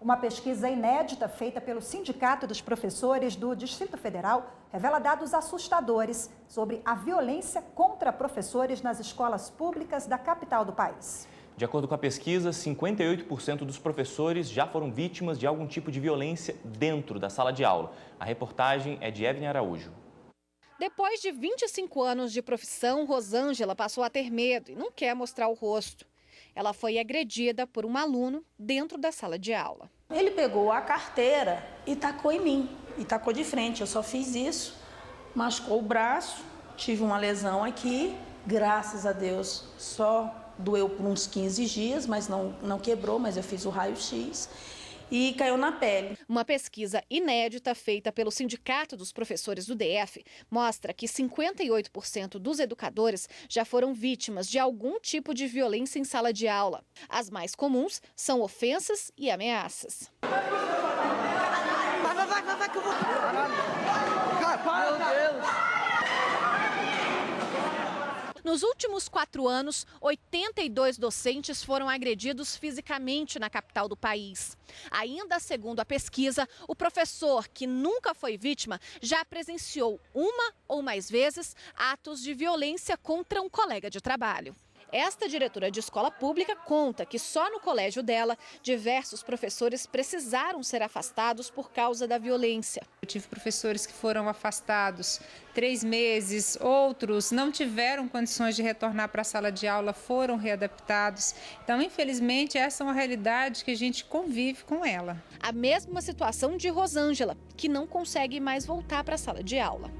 Uma pesquisa inédita feita pelo Sindicato dos Professores do Distrito Federal revela dados assustadores sobre a violência contra professores nas escolas públicas da capital do país. De acordo com a pesquisa, 58% dos professores já foram vítimas de algum tipo de violência dentro da sala de aula. A reportagem é de Evelyn Araújo. Depois de 25 anos de profissão, Rosângela passou a ter medo e não quer mostrar o rosto. Ela foi agredida por um aluno dentro da sala de aula. Ele pegou a carteira e tacou em mim, e tacou de frente. Eu só fiz isso, machucou o braço, tive uma lesão aqui, graças a Deus só doeu por uns 15 dias, mas não quebrou, mas eu fiz o raio-x e caiu na pele. Uma pesquisa inédita feita pelo Sindicato dos Professores do DF mostra que 58% dos educadores já foram vítimas de algum tipo de violência em sala de aula. As mais comuns são ofensas e ameaças. Vai que eu vou... Meu Deus! Nos últimos 4 anos, 82 docentes foram agredidos fisicamente na capital do país. Ainda segundo a pesquisa, o professor que nunca foi vítima já presenciou uma ou mais vezes atos de violência contra um colega de trabalho. Esta diretora de escola pública conta que só no colégio dela, diversos professores precisaram ser afastados por causa da violência. Eu tive professores que foram afastados 3 meses, outros não tiveram condições de retornar para a sala de aula, foram readaptados. Então, infelizmente, essa é uma realidade que a gente convive com ela. A mesma situação de Rosângela, que não consegue mais voltar para a sala de aula.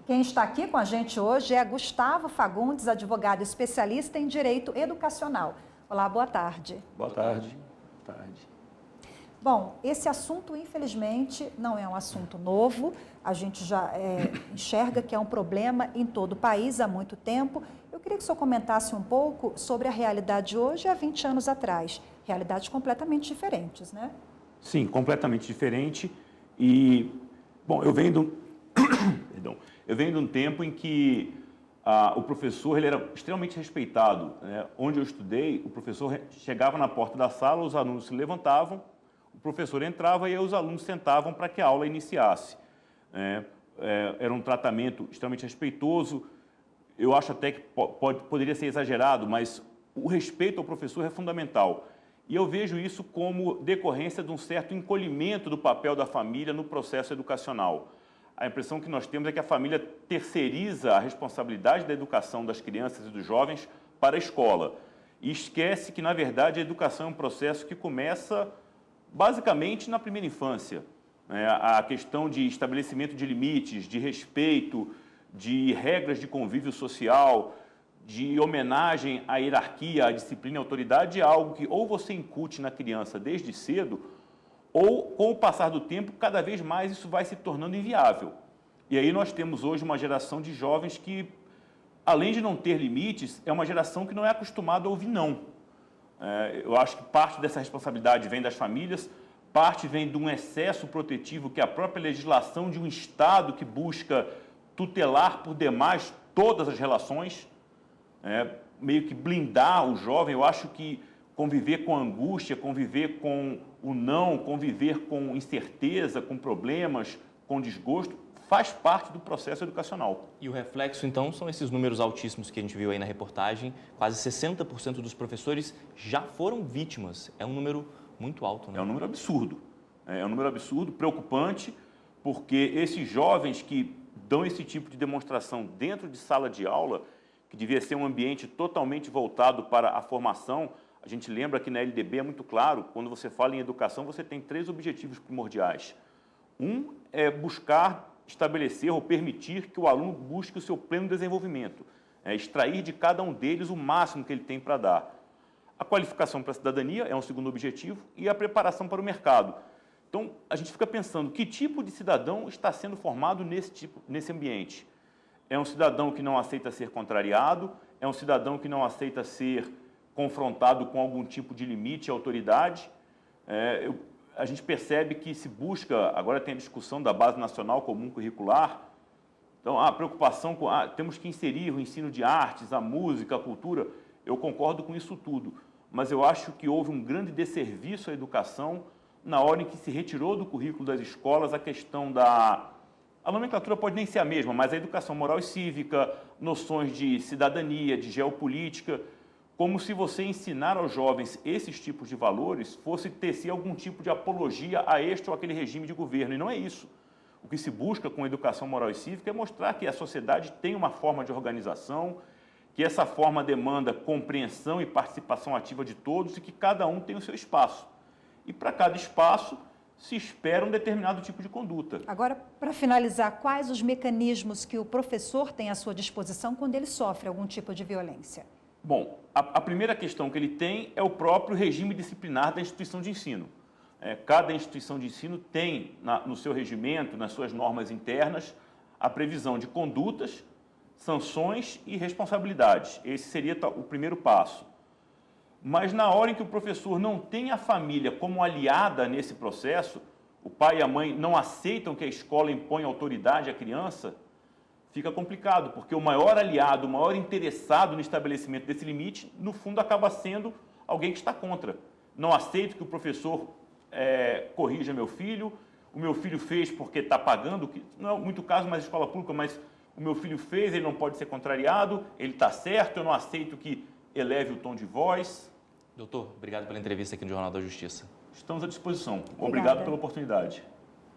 Quem está aqui com a gente hoje é Gustavo Fagundes, advogado especialista em direito educacional. Olá, boa tarde. Boa tarde. Boa tarde. Bom, esse assunto, infelizmente, não é um assunto novo. A gente já enxerga que é um problema em todo o país há muito tempo. Eu queria que o senhor comentasse um pouco sobre a realidade hoje e há 20 anos atrás. Realidades completamente diferentes, né? Sim, completamente diferente. E, bom, eu venho de um tempo em que o professor ele era extremamente respeitado, né? Onde eu estudei, o professor chegava na porta da sala, os alunos se levantavam, o professor entrava e aí os alunos sentavam para que a aula iniciasse. Era um tratamento extremamente respeitoso. Eu acho até que poderia ser exagerado, mas o respeito ao professor é fundamental. E eu vejo isso como decorrência de um certo encolhimento do papel da família no processo educacional. A impressão que nós temos é que a família terceiriza a responsabilidade da educação das crianças e dos jovens para a escola. E esquece que, na verdade, a educação é um processo que começa basicamente na primeira infância. A questão de estabelecimento de limites, de respeito, de regras de convívio social, de homenagem à hierarquia, à disciplina e à autoridade é algo que ou você incute na criança desde cedo, ou, com o passar do tempo, cada vez mais isso vai se tornando inviável. E aí nós temos hoje uma geração de jovens que, além de não ter limites, é uma geração que não é acostumada a ouvir não. Eu acho que parte dessa responsabilidade vem das famílias, parte vem de um excesso protetivo que é a própria legislação de um Estado que busca tutelar por demais todas as relações, meio que blindar o jovem. Eu acho que conviver com angústia, conviver com o não, conviver com incerteza, com problemas, com desgosto, faz parte do processo educacional. E o reflexo, então, são esses números altíssimos que a gente viu aí na reportagem. Quase 60% dos professores já foram vítimas. É um número muito alto, né? É um número absurdo. É um número absurdo, preocupante, porque esses jovens que dão esse tipo de demonstração dentro de sala de aula, que devia ser um ambiente totalmente voltado para a formação. A gente lembra que na LDB é muito claro, quando você fala em educação, você tem 3 objetivos primordiais. Um é buscar estabelecer ou permitir que o aluno busque o seu pleno desenvolvimento, extrair de cada um deles o máximo que ele tem para dar. A qualificação para a cidadania é um segundo objetivo e a preparação para o mercado. Então, a gente fica pensando, que tipo de cidadão está sendo formado nesse ambiente? É um cidadão que não aceita ser contrariado, é um cidadão que não aceita ser confrontado com algum tipo de limite e autoridade. a gente percebe que se busca, agora tem a discussão da Base Nacional Comum Curricular, então a preocupação com, temos que inserir o ensino de artes, a música, a cultura, eu concordo com isso tudo, mas eu acho que houve um grande desserviço à educação na hora em que se retirou do currículo das escolas a questão da... A nomenclatura pode nem ser a mesma, mas a educação moral e cívica, noções de cidadania, de geopolítica, como se você ensinar aos jovens esses tipos de valores fosse tecer algum tipo de apologia a este ou aquele regime de governo, e não é isso. O que se busca com a educação moral e cívica é mostrar que a sociedade tem uma forma de organização, que essa forma demanda compreensão e participação ativa de todos e que cada um tem o seu espaço. E para cada espaço se espera um determinado tipo de conduta. Agora, para finalizar, quais os mecanismos que o professor tem à sua disposição quando ele sofre algum tipo de violência? Bom, a primeira questão que ele tem é o próprio regime disciplinar da instituição de ensino. Cada instituição de ensino tem no seu regimento, nas suas normas internas, a previsão de condutas, sanções e responsabilidades. Esse seria o primeiro passo. Mas na hora em que o professor não tem a família como aliada nesse processo, o pai e a mãe não aceitam que a escola imponha autoridade à criança, fica complicado, porque o maior aliado, o maior interessado no estabelecimento desse limite, no fundo acaba sendo alguém que está contra. Não aceito que o professor corrija meu filho, o meu filho fez porque está pagando, que não é muito caso, mas escola pública, mas o meu filho fez, ele não pode ser contrariado, ele está certo, eu não aceito que eleve o tom de voz. Doutor, obrigado pela entrevista aqui no Jornal da Justiça. Estamos à disposição. Obrigada. Obrigado pela oportunidade.